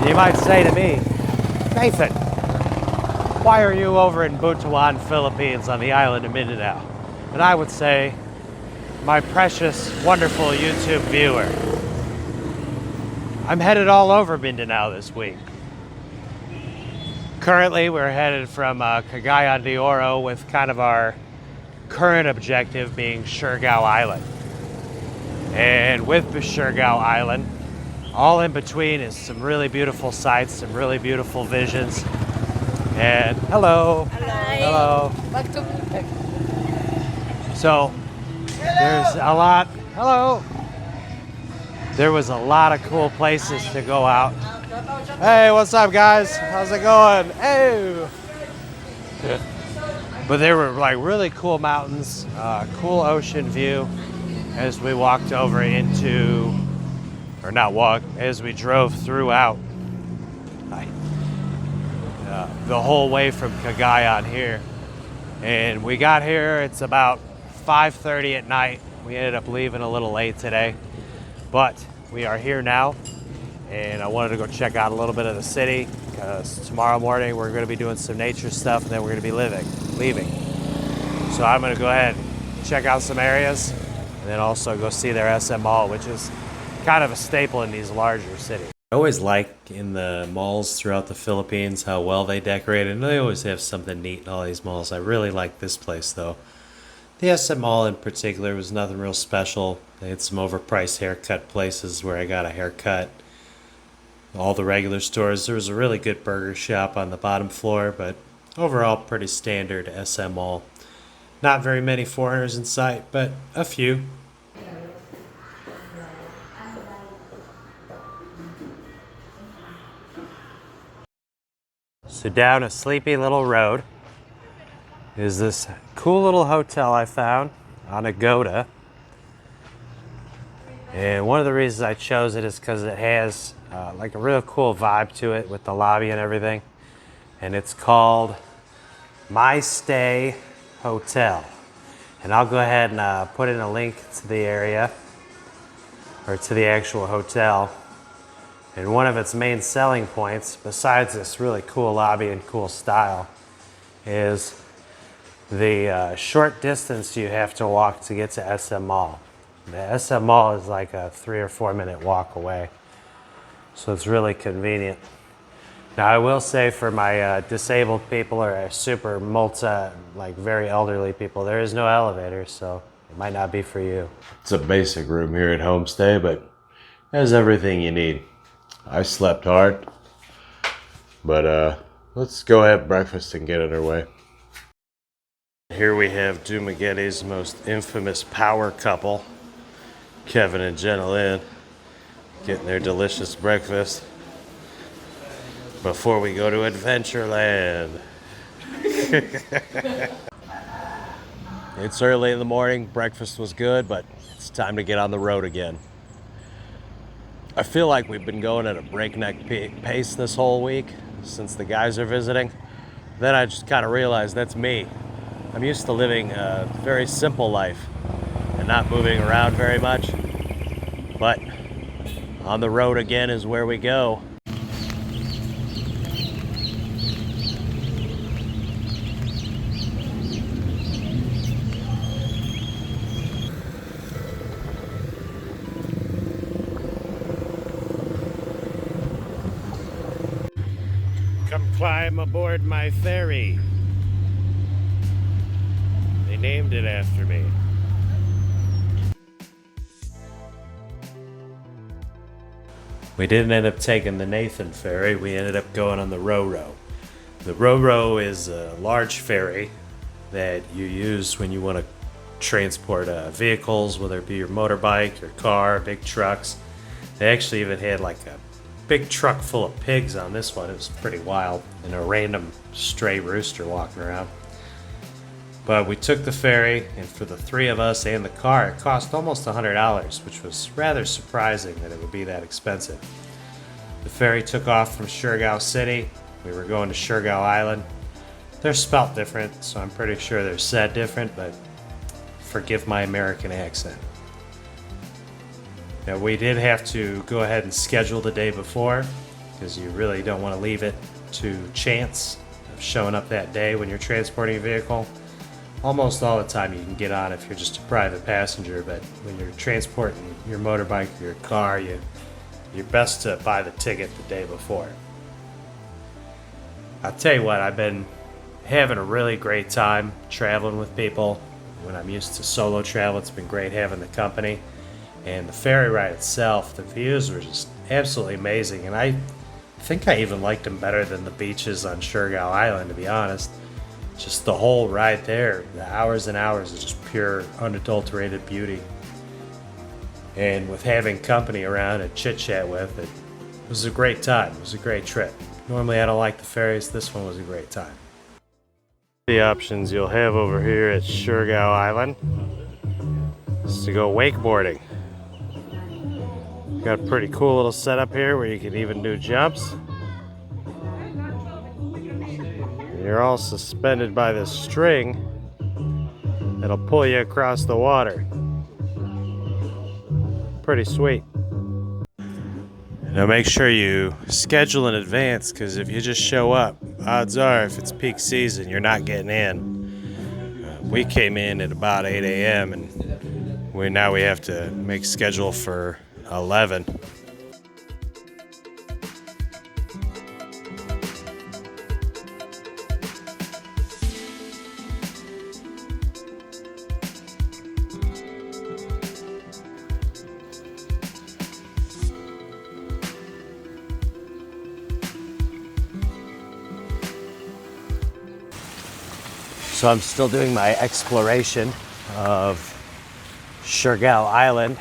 You might say to me, Nathan, why are you over in Butuan, Philippines on the island of Mindanao? And I would say, my precious, wonderful YouTube viewer, I'm headed all over Mindanao this week. Currently, we're headed from Cagayan de Oro with kind of our current objective being Siargao Island. And with the Surigao Island, all in between is some really beautiful sights, some really beautiful visions. And hello. Hi. Hello. So there's a lot. Hello. There was a lot of cool places to go out. Hey, what's up, guys? How's it going? Hey. But there were like really cool mountains, cool ocean view as we walked over into, or not walked, as we drove throughout the whole way from Cagayan here. And we got here, it's about 5:30 at night. We ended up leaving a little late today, but we are here now. And I wanted to go check out a little bit of the city because tomorrow morning we're going to be doing some nature stuff and then we're going to be leaving. So I'm going to go ahead and check out some areas and then also go see their SM Mall, which is kind of a staple in these larger cities. I always like in the malls throughout the Philippines how well they decorate, and they always have something neat in all these malls. I really like this place though. The SM Mall in particular was nothing real special. They had some overpriced haircut places where I got a haircut. All the regular stores. There was a really good burger shop on the bottom floor, but overall pretty standard SM Mall. Not very many foreigners in sight, but a few. So down a sleepy little road is this cool little hotel I found on Agoda. And one of the reasons I chose it is because it has like a real cool vibe to it with the lobby and everything. And it's called My Stay Hotel. And I'll go ahead and put in a link to the area, or to the actual hotel. And one of its main selling points, besides this really cool lobby and cool style, is the short distance you have to walk to get to SM Mall. The SM Mall is like a 3 or 4 minute walk away. So it's really convenient. Now I will say for my disabled people or super like very elderly people, there is no elevator, so it might not be for you. It's a basic room here at Homestay, but it has everything you need. I slept hard, but let's go have breakfast and get underway. Here we have Dumageti's most infamous power couple, Kevin and Jenna Lynn, getting their delicious breakfast before we go to Adventureland. It's early in the morning, breakfast was good, but it's time to get on the road again. I feel like we've been going at a breakneck pace this whole week since the guys are visiting. Then I just kind of realized that's me. I'm used to living a very simple life and not moving around very much. But on the road again is where we go. Come climb aboard my ferry. They named it after me. We didn't end up taking the Nathan ferry, we ended up going on the Ro-Ro. The Ro-Ro is a large ferry that you use when you want to transport vehicles, whether it be your motorbike, your car, big trucks. They actually even had like a big truck full of pigs on this one. It was pretty wild, and a random stray rooster walking around. But we took the ferry, and for the three of us and the car, it cost almost $100, which was rather surprising that it would be that expensive. The ferry took off from Surigao City. We were going to Siargao Island. They're spelt different, so I'm pretty sure they're said different, but forgive my American accent. Now, we did have to go ahead and schedule the day before, because you really don't want to leave it to chance of showing up that day when you're transporting a vehicle. Almost all the time you can get on if you're just a private passenger, but when you're transporting your motorbike or your car, you're best to buy the ticket the day before. I'll tell you what, I've been having a really great time traveling with people. When I'm used to solo travel, it's been great having the company. And the ferry ride itself, the views were just absolutely amazing. And I think I even liked them better than the beaches on Siargao Island, to be honest. Just the whole ride there, the hours and hours of just pure, unadulterated beauty. And with having company around and chit-chat with, it was a great time. It was a great trip. Normally I don't like the ferries. This one was a great time. The options you'll have over here at Surigao Island is to go wakeboarding. Got a pretty cool little setup here where you can even do jumps. You're all suspended by this string that'll pull you across the water. Pretty sweet. Now make sure you schedule in advance, because if you just show up, odds are if it's peak season, you're not getting in. We came in at about 8 a.m. and now we have to make schedule for 11. So I'm still doing my exploration of Siargao Island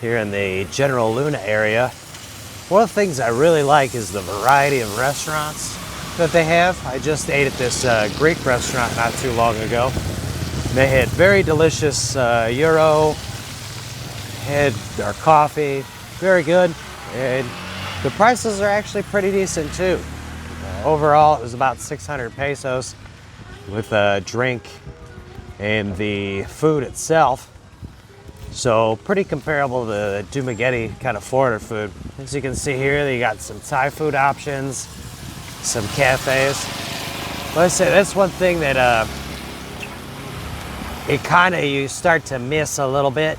here in the General Luna area. One of the things I really like is the variety of restaurants that they have. I just ate at this Greek restaurant not too long ago. They had very delicious gyro, had our coffee, very good, and the prices are actually pretty decent too. Overall, it was about 600 pesos with a drink and the food itself. So pretty comparable to the Dumaguete kind of foreigner food. As you can see here, you got some Thai food options, some cafes. But I say that's one thing that you start to miss a little bit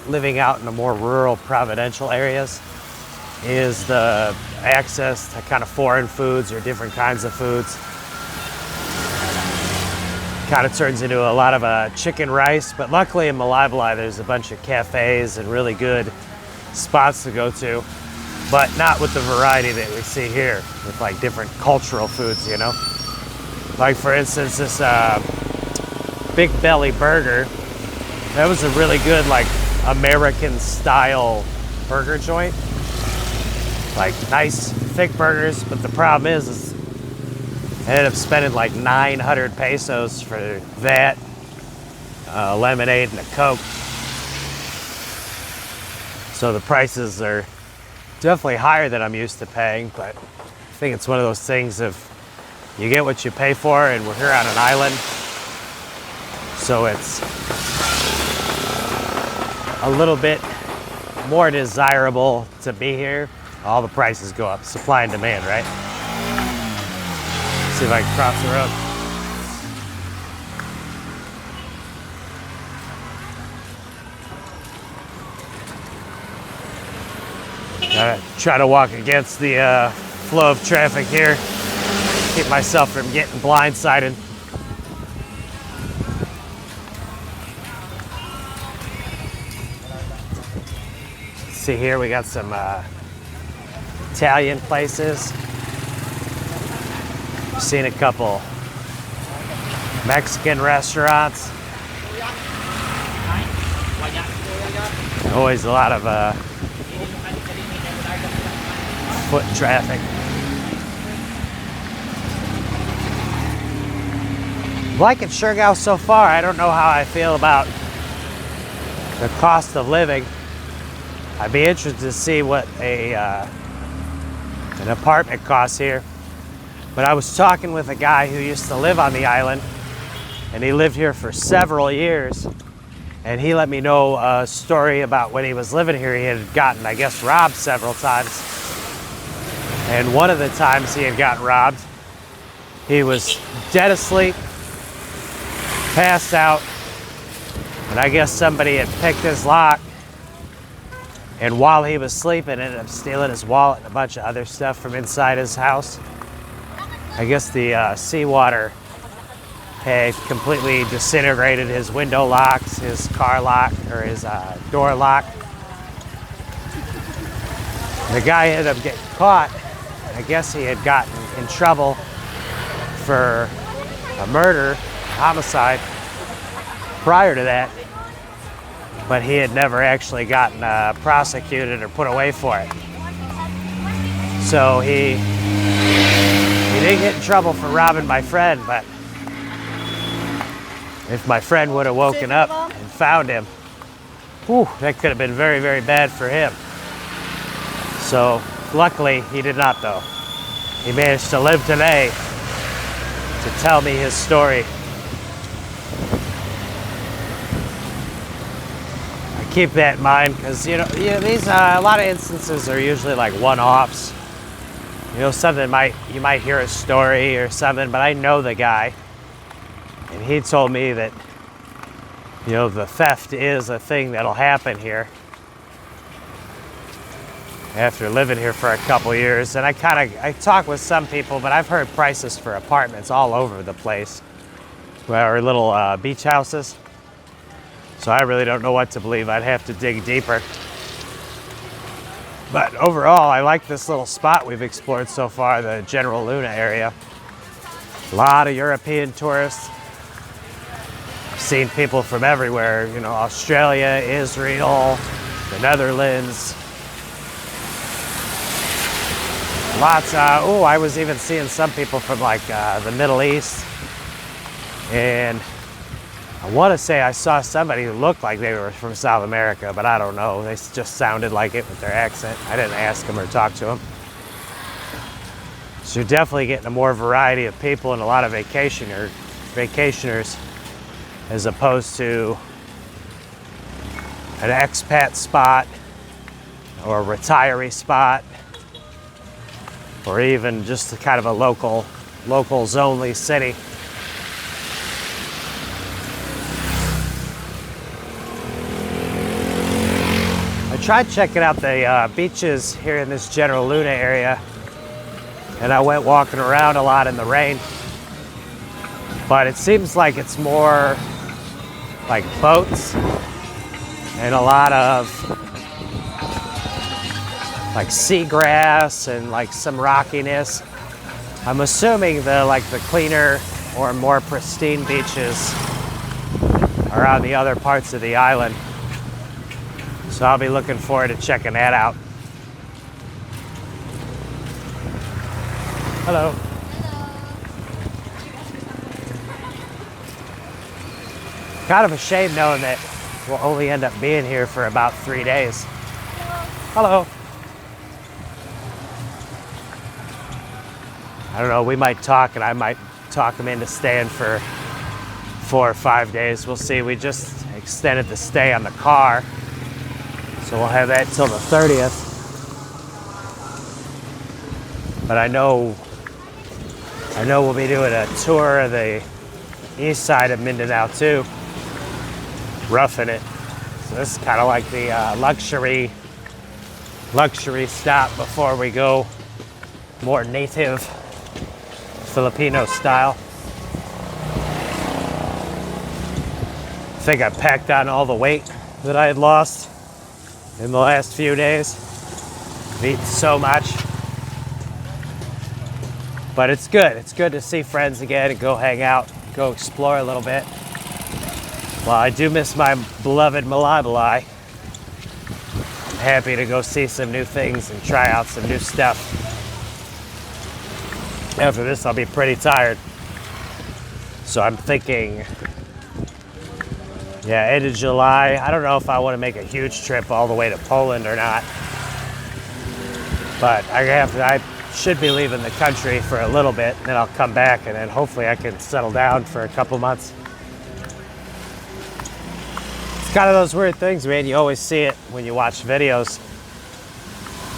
living out in the more rural provincial areas, is the access to kind of foreign foods or different kinds of foods. Kind of turns into a lot of chicken rice, but luckily in Malaybalay there's a bunch of cafes and really good spots to go to, but not with the variety that we see here with like different cultural foods, you know? Like for instance, this Big Belly burger, that was a really good like American style burger joint. Like nice thick burgers, but the problem is I ended up spending like 900 pesos for that, lemonade and a Coke. So the prices are definitely higher than I'm used to paying, but I think it's one of those things of you get what you pay for, and we're here on an island, so it's a little bit more desirable to be here. All the prices go up, supply and demand, right? See if I can cross the road. Gotta try to walk against the flow of traffic here. Keep myself from getting blindsided. See here, we got some Italian places. Seen a couple Mexican restaurants. Always a lot of foot traffic. Liking Siargao so far. I don't know how I feel about the cost of living. I'd be interested to see what an apartment costs here. But I was talking with a guy who used to live on the island, and he lived here for several years. And he let me know a story about when he was living here, he had gotten, I guess, robbed several times. And one of the times he had gotten robbed, he was dead asleep, passed out, and I guess somebody had picked his lock. And while he was sleeping, ended up stealing his wallet and a bunch of other stuff from inside his house. I guess the seawater had completely disintegrated his window locks, his car lock, or his door lock. The guy ended up getting caught. I guess he had gotten in trouble for a murder, homicide, prior to that, but he had never actually gotten prosecuted or put away for it. So he didn't get in trouble for robbing my friend, but if my friend would have woken up and found him, whew, that could have been very, very bad for him. So luckily he did not, though. He managed to live today to tell me his story. I keep that in mind because these a lot of instances are usually like one-offs. Something you might hear a story or something, but I know the guy, and he told me that the theft is a thing that'll happen here after living here for a couple years. And I talk with some people, but I've heard prices for apartments all over the place, or little beach houses. So I really don't know what to believe. I'd have to dig deeper. But overall, I like this little spot we've explored so far, the General Luna area. A lot of European tourists. I've seen people from everywhere, Australia, Israel, the Netherlands. Lots of, I was even seeing some people from like the Middle East. And I want to say I saw somebody who looked like they were from South America, but I don't know. They just sounded like it with their accent. I didn't ask them or talk to them. So you're definitely getting a more variety of people and a lot of vacationers as opposed to an expat spot or a retiree spot, or even just kind of a locals only city. I tried checking out the beaches here in this General Luna area, and I went walking around a lot in the rain, but it seems like it's more like boats and a lot of like seagrass and like some rockiness. I'm assuming the cleaner or more pristine beaches are on the other parts of the island. So I'll be looking forward to checking that out. Hello. Kind of a shame knowing that we'll only end up being here for about 3 days. Hello. I don't know, we might talk and I might talk him into staying for 4 or 5 days. We'll see. We just extended the stay on the car, so we'll have that till the 30th. But I know we'll be doing a tour of the east side of Mindanao too, roughing it. So this is kind of like the luxury stop before we go more native Filipino style. I think I packed on all the weight that I had lost in the last few days. I've eaten so much. But it's good. It's good to see friends again and go hang out, go explore a little bit. Well, I do miss my beloved Malabalai. I'm happy to go see some new things and try out some new stuff. After this, I'll be pretty tired. So I'm thinking, end of July. I don't know if I want to make a huge trip all the way to Poland or not. But I should be leaving the country for a little bit, and then I'll come back, and then hopefully I can settle down for a couple months. It's kind of those weird things, man. You always see it when you watch videos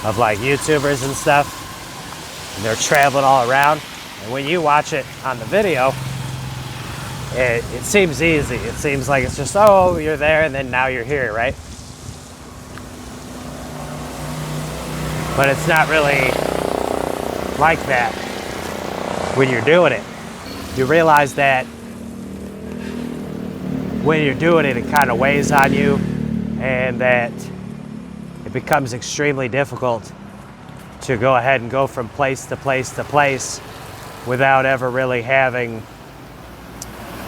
of like YouTubers and stuff. And they're traveling all around. And when you watch it on the video, it seems easy. It seems like it's just, oh, you're there and then now you're here, right? But it's not really like that when you're doing it. You realize that when you're doing it, it kind of weighs on you, and that it becomes extremely difficult to go ahead and go from place to place to place without ever really having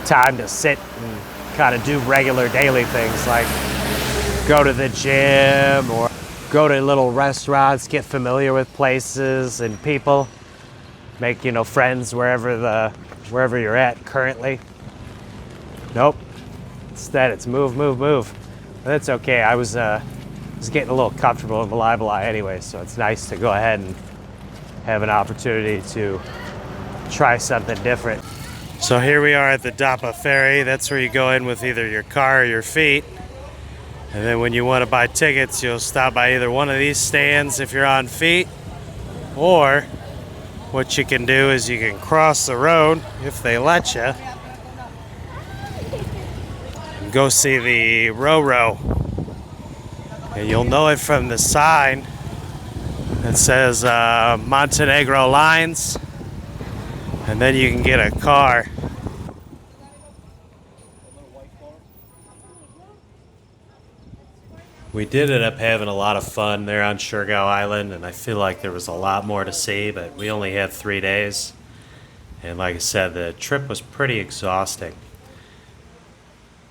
time to sit and kind of do regular daily things like go to the gym or go to little restaurants, get familiar with places and people, make, you know, friends wherever you're at currently. Nope. Instead, it's move, move, move. But that's okay. I was getting a little comfortable in Malibali anyway, so it's nice to go ahead and have an opportunity to try something different. So here we are at the Dapa Ferry. That's where you go in with either your car or your feet. And then when you want to buy tickets, you'll stop by either one of these stands if you're on feet, or what you can do is you can cross the road, if they let you, and go see the Ro-Ro. And you'll know it from the sign that says Montenegro Lines, and then you can get a car. We did end up having a lot of fun there on Siargao Island, and I feel like there was a lot more to see, but we only had 3 days. And like I said, the trip was pretty exhausting.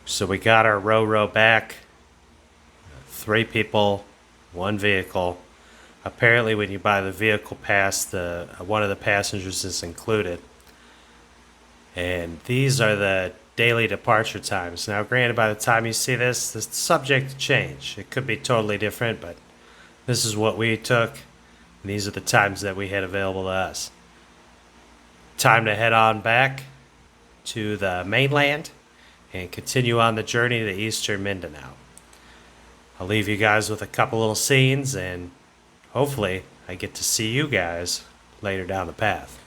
So we got our Ro-Ro back, 3 people, 1 vehicle. Apparently when you buy the vehicle pass, one of the passengers is included. And these are the daily departure times. Now granted, by the time you see this, it's subject to change. It could be totally different, but this is what we took, and these are the times that we had available to us. Time to head on back to the mainland and continue on the journey to Eastern Mindanao. I'll leave you guys with a couple little scenes, and hopefully I get to see you guys later down the path.